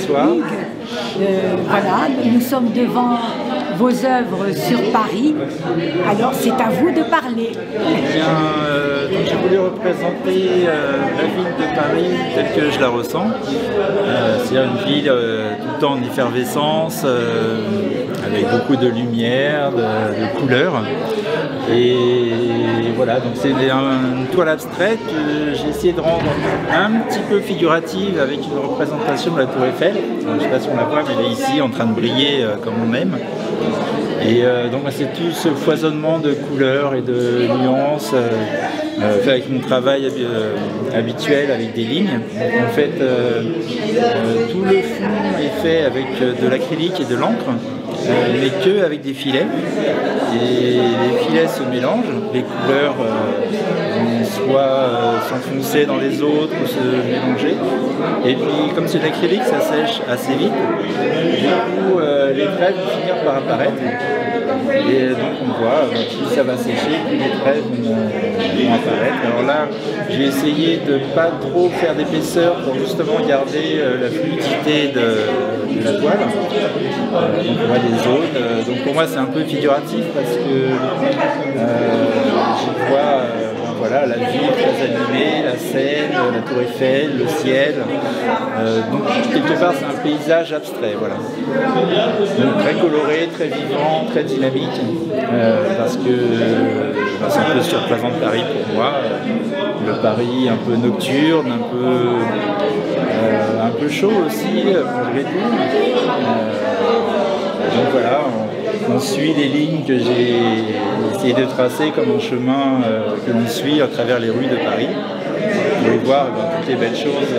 Bonsoir. Voilà, nous sommes devant vos œuvres sur Paris. Alors, c'est à vous de parler. Eh bien, donc j'ai voulu représenter la ville de Paris telle que je la ressens. C'est-à-dire une ville tout le temps en effervescence, avec beaucoup de lumière, de couleurs. Et voilà, donc c'est une toile abstraite que j'ai essayé de rendre un petit peu figurative avec une représentation de la Tour Eiffel. Je ne sais pas si on la voit, mais elle est ici en train de briller comme on aime. Et donc c'est tout ce foisonnement de couleurs et de nuances fait avec mon travail habituel avec des lignes. Donc, en fait, tout le fond est fait avec de l'acrylique et de l'encre, mais que avec des filets. Et les filets se mélangent, les couleurs vont soit s'enfoncer dans les autres ou se mélanger. Et puis comme c'est de l'acrylique, ça sèche assez vite. Du coup, les traits vont finir par apparaître. Et donc on voit, plus ça va sécher, plus les traits vont apparaître. Alors là, j'ai essayé de ne pas trop faire d'épaisseur pour justement garder la fluidité de la toile. Donc on voit des zones. Donc pour moi c'est un peu figuratif parce que je vois voilà, la ville très animée, la Seine, la Tour Eiffel, le ciel. Donc quelque part c'est un paysage abstrait. Voilà. Donc, très coloré, très vivant, très dynamique. Parce que c'est un peu surprenant de Paris pour moi. Le Paris un peu nocturne, un peu chaud aussi, malgré tout. Donc voilà, on suit les lignes que j'ai essayé de tracer comme un chemin que l'on suit à travers les rues de Paris pour voir toutes les belles choses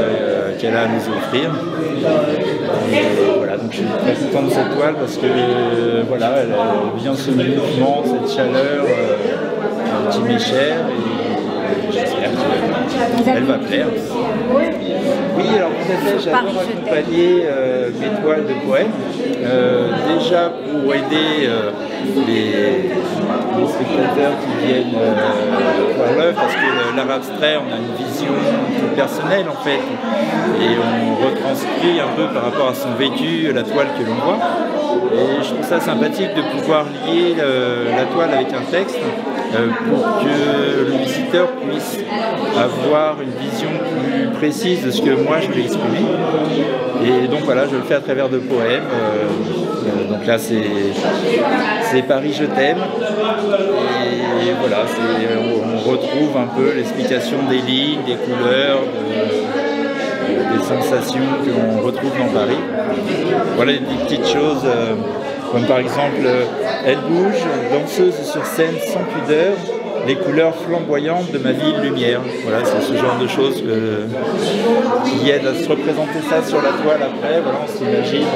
qu'elle a à nous offrir. Et voilà, donc je suis très content de cette toile parce que voilà, elle a bien ce mouvement, cette chaleur qui m'est chère et j'espère qu'elle va plaire. Oui, alors tout à fait, j'adore accompagner mes toiles de poèmes. Déjà pour aider les spectateurs qui viennent voir l'œuvre, parce que l'art abstrait, on a une vision plus personnelle en fait, et on retranscrit un peu par rapport à son vécu la toile que l'on voit. Et je trouve ça sympathique de pouvoir lier la toile avec un texte pour que le visiteur puisse avoir une vision plus précise de ce que moi je voulais exprimer. Et donc voilà, je le fais à travers de poèmes. Donc là c'est Paris je t'aime. Et voilà, on retrouve un peu l'explication des lignes, des couleurs, des sensations que l'on retrouve dans Paris. Voilà des petites choses, comme par exemple elle bouge, danseuse sur scène sans pudeur, les couleurs flamboyantes de ma ville lumière. Voilà, c'est ce genre de choses qui aident à se représenter ça sur la toile après. Voilà, on s'imagine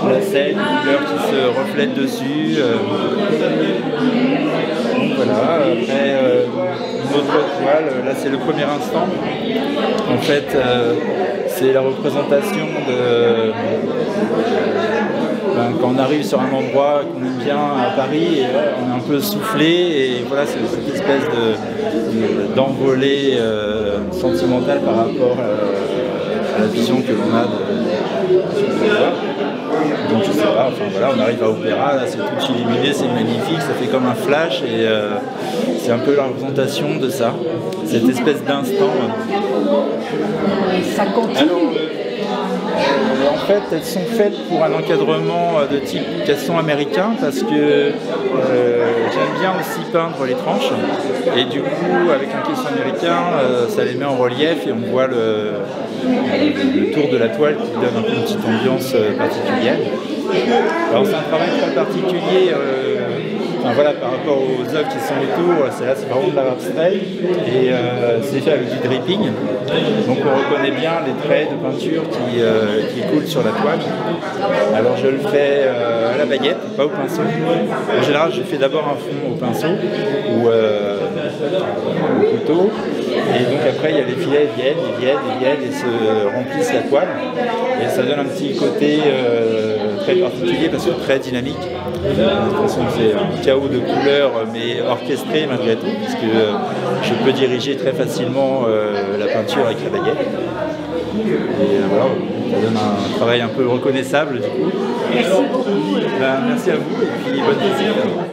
la scène, les couleurs qui se reflètent dessus. Voilà, après une autre toile, là c'est le premier instant. En fait, c'est la représentation de quand on arrive sur un endroit qu'on aime bien à Paris, et on est un peu soufflé, et voilà, c'est cette espèce d'envolée sentimentale par rapport à la vision que l'on a de l'opéra. Donc je sais pas, enfin voilà, on arrive à Opéra, là c'est tout illuminé, c'est magnifique, ça fait comme un flash, et c'est un peu la représentation de ça, cette espèce d'instant. Ça continue. Alors, en fait, elles sont faites pour un encadrement de type caisson américain parce que j'aime bien aussi peindre les tranches, et du coup avec un caisson américain ça les met en relief et on voit le tour de la toile qui donne un peu une petite ambiance particulière. Alors c'est un travail très particulier. Enfin, voilà, par rapport aux œuvres qui sont autour, c'est vraiment de l'art abstrait, et c'est fait avec du dripping, donc on reconnaît bien les traits de peinture qui coulent sur la toile. Alors je le fais à la baguette, pas au pinceau. En général je fais d'abord un fond au pinceau ou au couteau, et donc après il y a les filets viennent et se remplissent la toile, et ça donne un petit côté très particulier parce que très dynamique. C'est un chaos de couleurs mais orchestré malgré tout, puisque je peux diriger très facilement la peinture avec la baguette. Et voilà, ça donne un travail un peu reconnaissable du coup. Merci beaucoup. Merci à vous et puis bonne visite.